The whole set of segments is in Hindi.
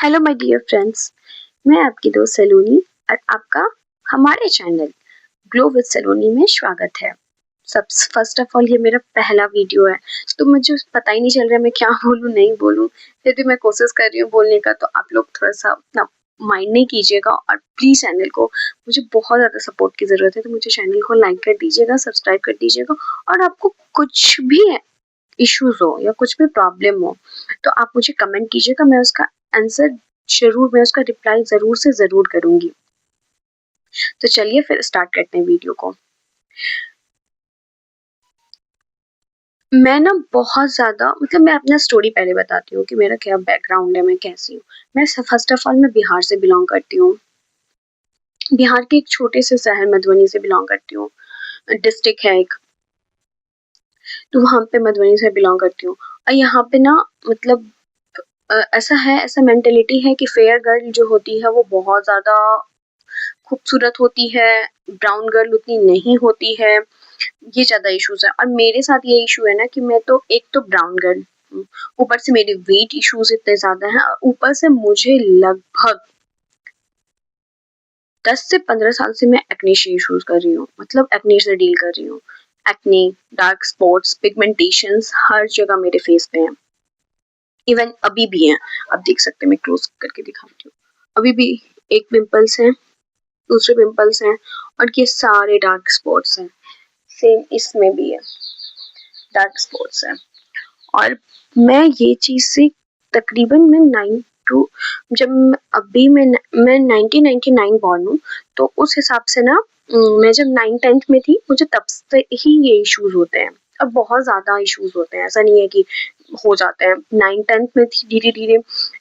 हेलो माय डियर फ्रेंड्स, मैं आपकी दोस्त सलोनी और आपका हमारे चैनल ग्लो विद सलोनी में स्वागत है। सब फर्स्ट ऑफ ऑल ये मेरा पहला वीडियो है, तो मुझे पता ही नहीं चल रहा है मैं क्या बोलूँ नहीं बोलूँ। फिर भी मैं कोशिश कर रही हूँ बोलने का, तो आप लोग थोड़ा सा अपना माइंड नहीं कीजिएगा और प्लीज़ चैनल को, मुझे बहुत ज़्यादा सपोर्ट की ज़रूरत है, तो मुझे चैनल को लाइक कर दीजिएगा, सब्सक्राइब कर दीजिएगा। और आपको कुछ भी इश्यूज हो या कुछ भी प्रॉब्लम हो तो आप मुझे कमेंट कीजिएगा, मैं उसका आंसर जरूर, मैं उसका रिप्लाई जरूर से जरूर करूंगी। तो चलिए फिर स्टार्ट करते हैं वीडियो को। मैं ना बहुत ज़्यादा मैं अपना स्टोरी पहले बताती हूँ कि मेरा क्या बैकग्राउंड है, मैं कैसी हूँ। मैं फर्स्ट ऑफ ऑल मैं बिहार से बिलोंग करती हूँ। बिहार के एक छोटे से शहर मधुबनी से बिलोंग करती हूँ। डिस्ट्रिक्ट है एक, तो वहाँ पे मधुबनी से बिलोंग करती हूँ। और यहाँ पे ना ऐसा है, ऐसा मेंटेलिटी है कि फेयर गर्ल जो होती है वो बहुत ज़्यादा खूबसूरत होती है, ब्राउन गर्ल उतनी नहीं होती है। ये ज़्यादा इश्यूज है और मेरे साथ ये इशू है ना कि मैं तो एक तो ब्राउन गर्ल हूँ, ऊपर से मेरे वेट इश्यूज इतने ज़्यादा हैं और ऊपर से मुझे लगभग 10 से 15 साल से मैं एक्ने से इश्यूज कर रही हूँ, एक्ने से डील कर रही हूँ। एक्ने, डार्क स्पॉट्स, पिगमेंटेशंस हर जगह मेरे फेस पे हैं। इवन अभी भी हैं, आप देख सकते हैं, मैं क्लोज करके दिखाती हूँ। अभी भी एक पिंपल्स है, दूसरे पिंपल्स हैं और ये सारे डार्क स्पॉट्स हैं। सेम इसमें भी है, डार्क स्पॉट्स हैं। और मैं ये चीज़ से तकरीबन मैं 9 टू जब अभी मैं 1999 बॉर्न हूँ, तो उस हिसाब से ना मैं जब 9th-10th में थी मुझे तब से ही ये इश्यूज होते हैं। अब बहुत ज़्यादा इश्यूज होते हैं, ऐसा नहीं है कि हो जाते हैं। 9th-10th में थी, धीरे धीरे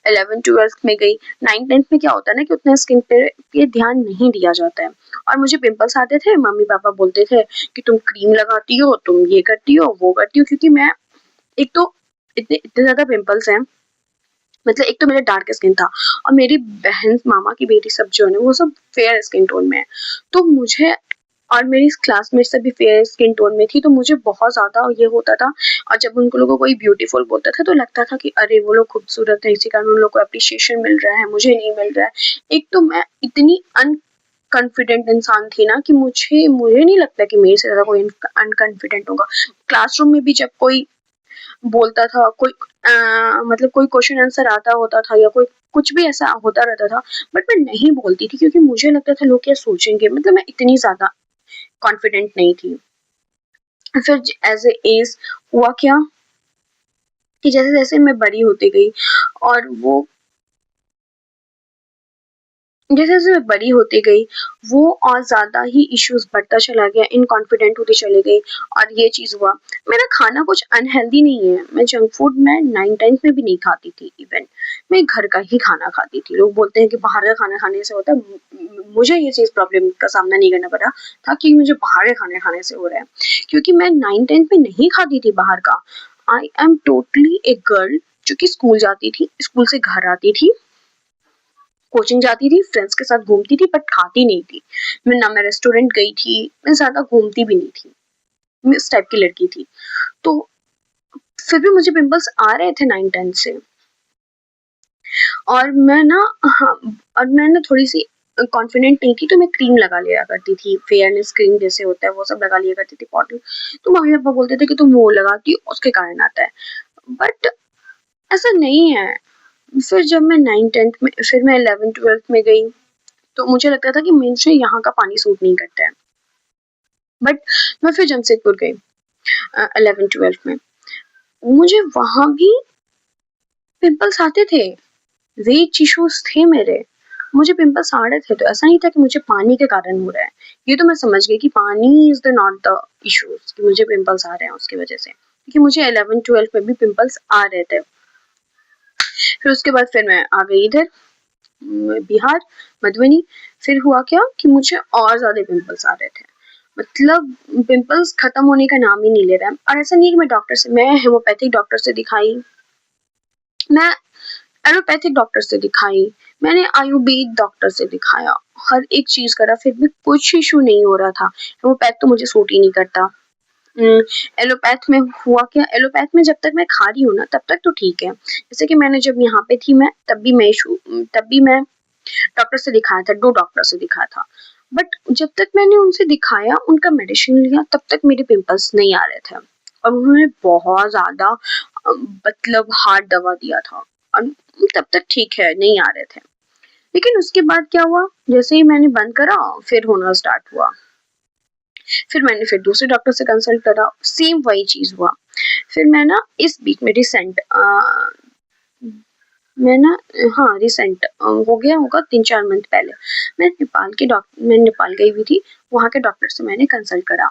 11th-12th में गई। 9th-10th में क्या होता है ना कि उतना स्किन पे ध्यान नहीं दिया जाता है और मुझे पिंपल्स आते थे। मम्मी पापा बोलते थे कि तुम क्रीम लगाती हो, तुम ये करती हो, वो करती हो, क्योंकि मैं एक तो इतने इतने ज़्यादा पिंपल्स हैं। एक तो मेरा डार्क स्किन था और मेरी बहन, मामा की बेटी सब जो है ना वो सब फेयर स्किन टोन में है। तो मुझे और मेरी क्लासमेट से भी फेयर स्किन टोन में थी, तो मुझे बहुत ज़्यादा ये होता था। और जब उनको लोगों को कोई ब्यूटीफुल बोलता था तो लगता था कि अरे वो लोग खूबसूरत है, इसी कारण उन लोग को अप्रिशिएशन मिल रहा है, मुझे नहीं मिल रहा है। एक तो मैं इतनी कॉन्फिडेंट इंसान थी ना कि मुझे मुझे नहीं लगता कि मेरे से ज़्यादा कोई अनकॉन्फिडेंट होगा। क्लासरूम में भी जब कोई बोलता था, कोई कोई क्वेश्चन आंसर आता होता था या कोई कुछ भी ऐसा होता रहता था, बट मैं नहीं बोलती थी क्योंकि मुझे लगता था लोग क्या सोचेंगे। मैं इतनी ज़्यादा कॉन्फिडेंट नहीं थी। फिर एज ए एज हुआ क्या कि जैसे जैसे मैं बड़ी होती गई और वो जैसे जैसे मैं बड़ी होती गई वो और ज़्यादा ही इश्यूज बढ़ता चला गया, इनकॉन्फिडेंट होती चली गई। और ये चीज़ हुआ, मेरा खाना कुछ अनहेल्दी नहीं है, मैं जंक फूड मैं 9th-10th में भी नहीं खाती थी। इवन मैं घर का ही खाना खाती थी। लोग बोलते हैं कि बाहर का खाना खाने से होता है, मुझे ये चीज़ प्रॉब्लम का सामना नहीं करना पड़ा था कि मुझे बाहर के खाने खाने से हो रहा है, क्योंकि मैं 9th-10th में नहीं खाती थी बाहर का। I am totally a girl जो कि स्कूल जाती थी, स्कूल से घर आती थी, कोचिंग जाती थी, फ्रेंड्स के साथ घूमती थी, बट खाती नहीं थी। मैं रेस्टोरेंट गई थी, मैं ज़्यादा घूमती भी नहीं थी, मैं इस टाइप की लड़की थी। तो फिर भी मुझे पिंपल्स आ रहे थे 9th-10th से। और मैं ना हाँ, और मैं ना थोड़ी-सी कॉन्फिडेंट नहीं थी, तो मैं क्रीम लगा लिया करती थी, फेयरनेस क्रीम जैसे होता है वो सब लगा लिया करती थी बॉटल। तो मम्मी-पापा बोलते थे कि तुम वो लगाती हो उसके कारण आता है, बट ऐसा नहीं है। फिर जब मैं 9th-10th में, फिर मैं 11th-12th में गई, तो मुझे लगता था कि मुझे यहाँ का पानी सूट नहीं करता है। बट मैं फिर जमशेदपुर गई 11th-12th में, मुझे वहाँ भी पिंपल्स आते थे, वेट इश्यूज थे मेरे, मुझे पिंपल्स आ रहे थे। तो ऐसा नहीं था कि मुझे पानी के कारण हो रहा है, ये तो मैं समझ गई कि पानी is the not the issues कि मुझे पिंपल्स आ रहे हैं उसकी वजह से, क्योंकि मुझे 11th-12th में भी पिंपल्स आ रहे थे। फिर उसके बाद फिर मैं आ गई इधर बिहार, मधुबनी। फिर हुआ क्या कि मुझे और ज़्यादा पिंपल्स आ रहे थे, पिंपल्स खत्म होने का नाम ही नहीं ले रहा है। और ऐसा नहीं है कि मैं होम्योपैथिक डॉक्टर से दिखाई, मैं एलोपैथिक डॉक्टर से दिखाई, मैंने आयुर्वेद डॉक्टर से दिखाया, हर एक चीज़ करा, फिर भी कुछ इशू नहीं हो रहा था। होम्योपैथ तो मुझे सूट ही नहीं करता। एलोपैथ में हुआ क्या, एलोपैथ में जब तक मैं खा रही हूँ ना तब तक तो ठीक है। जैसे कि मैंने जब यहाँ पे थी मैं तब भी मैं डॉक्टर से दिखाया था, 2 डॉक्टर से दिखाया था। बट जब तक मैंने उनसे दिखाया, उनका मेडिसिन लिया, तब तक मेरे पिंपल्स नहीं आ रहे थे। और उन्होंने बहुत ज़्यादा मतलब हार्ड दवा दिया था और तब तक ठीक है, नहीं आ रहे थे। लेकिन उसके बाद क्या हुआ, जैसे ही मैंने बंद करा फिर होना स्टार्ट हुआ। फिर मैंने फिर दूसरे डॉक्टर से कंसल्ट करा, सेम वही चीज़ हुआ। फिर मैं ना इस बीच में मैं ना हाँ रिसेंट हो गया होगा 3-4 मंथ पहले मैं नेपाल गई हुई थी। वहाँ के डॉक्टर से मैंने कंसल्ट करा,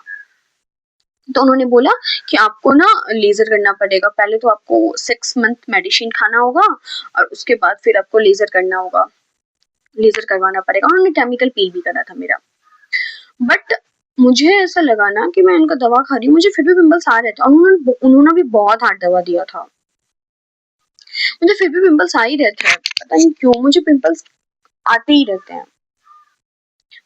तो उन्होंने बोला कि आपको ना लेजर करना पड़ेगा। पहले तो आपको 6 मंथ मेडिसिन खाना होगा और उसके बाद फिर आपको लेजर करना होगा, लेजर करवाना पड़ेगा। उन्होंने केमिकल पील भी करा था मेरा। बट मुझे ऐसा लगा ना कि मैं इनका दवा खा रही हूँ, मुझे फिर भी पिंपल्स आ रहे थे और उन्होंने भी बहुत हार्ड दवा दिया था। मुझे फिर भी पिंपल्स आ ही रहते हैं, पता नहीं क्यों मुझे पिंपल्स आते ही रहते हैं,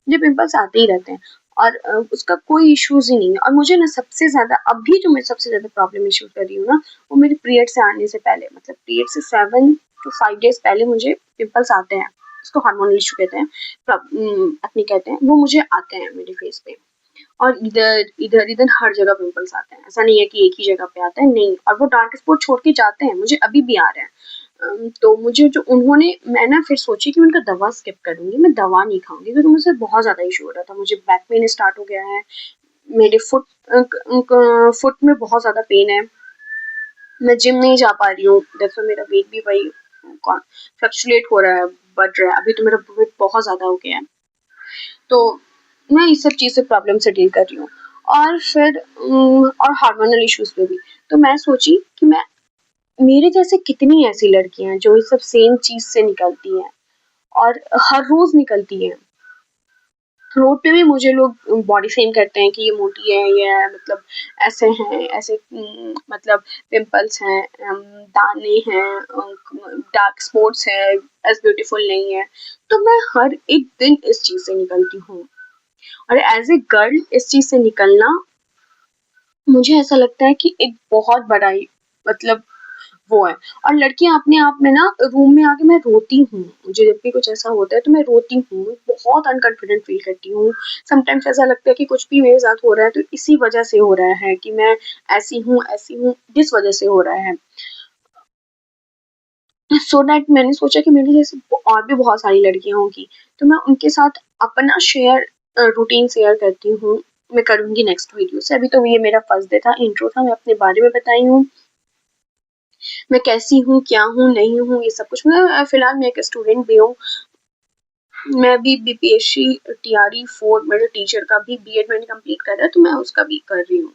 मुझे पिंपल्स आते ही रहते हैं। और उसका कोई इश्यूज ही नहीं है। और मुझे ना सबसे ज्यादा अभी जो मैं सबसे ज्यादा प्रॉब्लम इश्यूज कर रही हूँ ना, वो मेरे पीरियड से आने से पहले, मतलब पीरियड से 7 to 5 days पहले मुझे पिंपल्स आते हैं। उसको हार्मोनल इशू कहते हैं, एक्ने कहते हैं। वो मुझे आते हैं मेरे फेस पे, और इधर इधर इधर हर जगह पिंपल्स आते हैं। ऐसा नहीं है कि एक ही जगह पे आता है, नहीं। और वो डार्क स्पॉट छोड़ के जाते हैं, मुझे अभी भी आ रहे हैं। तो मुझे जो उन्होंने मैं ना फिर सोची कि उनका दवा स्किप करूंगी, मैं दवा नहीं खाऊंगी, क्योंकि मुझे बहुत ज्यादा इशू हो रहा था। मुझे बैक पेन स्टार्ट हो गया है, मेरे फुट में बहुत ज्यादा पेन है, मैं जिम नहीं जा पा रही हूँ। देखो मेरा वेट भी वही फ्लक्चुएट हो रहा है, बढ़ रहा है। अभी तो मेरा वेट बहुत ज्यादा हो गया है। तो मैं इस सब चीज़ से प्रॉब्लम से डील कर रही हूँ। और फिर और हार्मोनल इश्यूज पे भी। तो मैं सोची कि मैं मेरे जैसे कितनी ऐसी लड़कियां हैं जो इस सब सेम चीज से निकलती हैं और हर रोज निकलती हैं। रोड पे भी मुझे लोग बॉडी शेम करते हैं कि ये मोटी है, ये मतलब ऐसे हैं, ऐसे मतलब पिंपल्स हैं, दाने हैं, डार्क स्पॉट्स है, एज ब्यूटीफुल नहीं है। तो मैं हर एक दिन इस चीज से निकलती हूँ। और एज ए गर्ल इस चीज से निकलना मुझे ऐसा लगता है कि एक बहुत बड़ा मतलब वो है। और लड़कियां अपने आप में ना रूम में आके मैं रोती हूँ, मुझे जब भी कुछ ऐसा होता है तो मैं रोती हूँ, बहुत अनकंफिडेंट फील करती हूँ। समटाइम्स ऐसा लगता है कि कुछ भी मेरे साथ हो रहा है तो इसी वजह से हो रहा है, कि मैं ऐसी हूँ जिस वजह से हो रहा है। सो दैट मैंने सोचा कि मेरे जैसे और भी बहुत सारी लड़कियां होंगी, तो मैं उनके साथ अपना रूटीन शेयर करती हूँ। मैं करूंगी नेक्स्ट वीडियो से। अभी तो ये मेरा फर्स्ट डे था, इंट्रो था, मैं अपने बारे में बताई हूँ, मैं कैसी हूँ, क्या हूँ, नहीं हूँ, ये सब कुछ। मैं फिलहाल मैं एक स्टूडेंट भी हूँ। मैं भी बीपीएससी TRE 4 मेरे टीचर का भी बीएड मैंने कंप्लीट करा है, तो मैं उसका भी कर रही हूँ।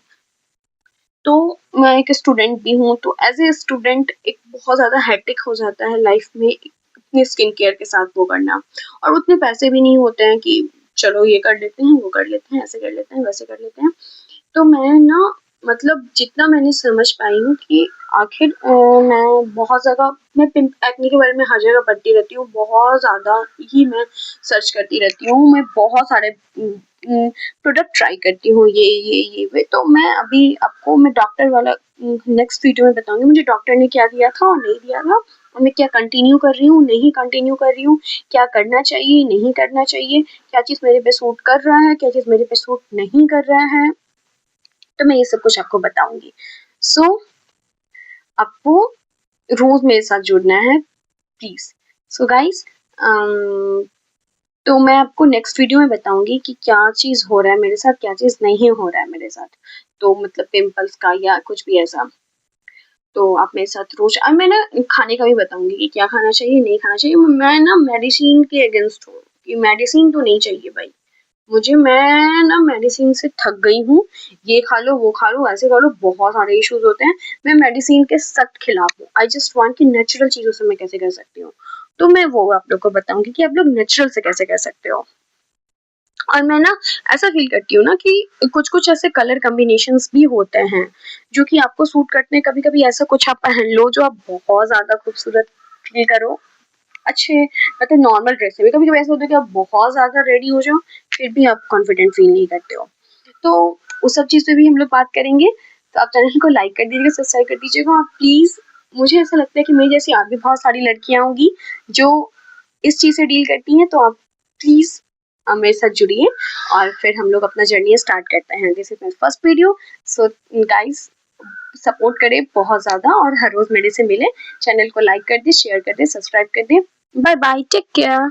तो मैं एक स्टूडेंट भी हूँ, तो एज ए स्टूडेंट एक बहुत ज़्यादा हेक्टिक हो जाता है लाइफ में अपने स्किन केयर के साथ वो करना। और उतने पैसे भी नहीं होते हैं कि चलो ये कर लेते हैं, वो कर लेते हैं, ऐसे कर लेते हैं, वैसे कर लेते हैं। तो मैं ना मतलब जितना मैंने समझ पाई हूँ कि आखिर मैं बहुत ज़्यादा मैं एक्ने के बारे में हर जगह पढ़ती रहती हूँ, बहुत ज़्यादा ही मैं सर्च करती रहती हूँ, मैं बहुत सारे प्रोडक्ट ट्राई करती हूँ, ये वे। तो मैं अभी आपको मैं डॉक्टर वाला नेक्स्ट वीडियो में बताऊंगी मुझे डॉक्टर ने क्या दिया था और नहीं दिया था, और मैं क्या कंटिन्यू कर रही हूँ, नहीं कंटिन्यू कर रही हूँ, क्या करना चाहिए, नहीं करना चाहिए, क्या चीज़ मेरे पे सूट कर रहा है, क्या चीज़ मेरे पे सूट नहीं कर रहा है। तो मैं ये सब कुछ आपको बताऊंगी। सो आपको रोज मेरे साथ जुड़ना है प्लीज। सो गाइस, तो मैं आपको नेक्स्ट वीडियो में बताऊंगी कि क्या चीज हो रहा है मेरे साथ, क्या चीज नहीं हो रहा है मेरे साथ। तो मतलब पिंपल्स का या कुछ भी ऐसा। तो आप मेरे साथ रोज, और मैं ना खाने का भी बताऊंगी कि क्या खाना चाहिए, नहीं खाना चाहिए। मैं ना मेडिसिन के अगेंस्ट हूँ कि मेडिसिन तो नहीं चाहिए भाई मुझे। मैं ना मेडिसिन से थक गई हूँ, ये खा लो, वो खा लो, ऐसे खा लो, बहुत सारे इश्यूज होते हैं। मैं मेडिसिन के सख्त खिलाफ हूँ। आई जस्ट वांट कि नेचुरल चीजों से मैं कैसे कर सकती हूँ। तो मैं वो आप लोग को बताऊंगी कि आप लोग नेचुरल से कैसे कर सकते हो। और मैं ना ऐसा फील करती हूँ ना कि कुछ कुछ ऐसे कलर कॉम्बिनेशंस भी होते हैं जो कि आपको सूट करते हैं। कभी कभी ऐसा कुछ आप पहन लो जो आप बहुत ज्यादा खूबसूरत फील करो, अच्छे मतलब नॉर्मल ड्रेस में भी कभी-कभी ऐसा होता है कि आप बहुत ज़्यादा रेडी हो जाओ, फिर भी आप कॉन्फिडेंट फील नहीं करते हो। तो उस सब चीज़ पे भी हम लोग बात करेंगे। तो आप चैनल को लाइक कर दीजिएगा, सब्सक्राइब कर दीजिएगा और प्लीज़, मुझे ऐसा लगता है कि मेरी जैसी और भी बहुत सारी लड़कियाँ होंगी जो इस चीज़ से डील करती हैं, तो आप प्लीज़ मेरे साथ जुड़िए और फिर हम लोग अपना जर्नी स्टार्ट करते हैं। This is my first video, so guys support करें बहुत ज़्यादा और हर रोज़ मेरे से मिलें। चैनल को लाइक कर दें, शेयर कर दें, सब्सक्राइब कर दें। Bye bye, take care.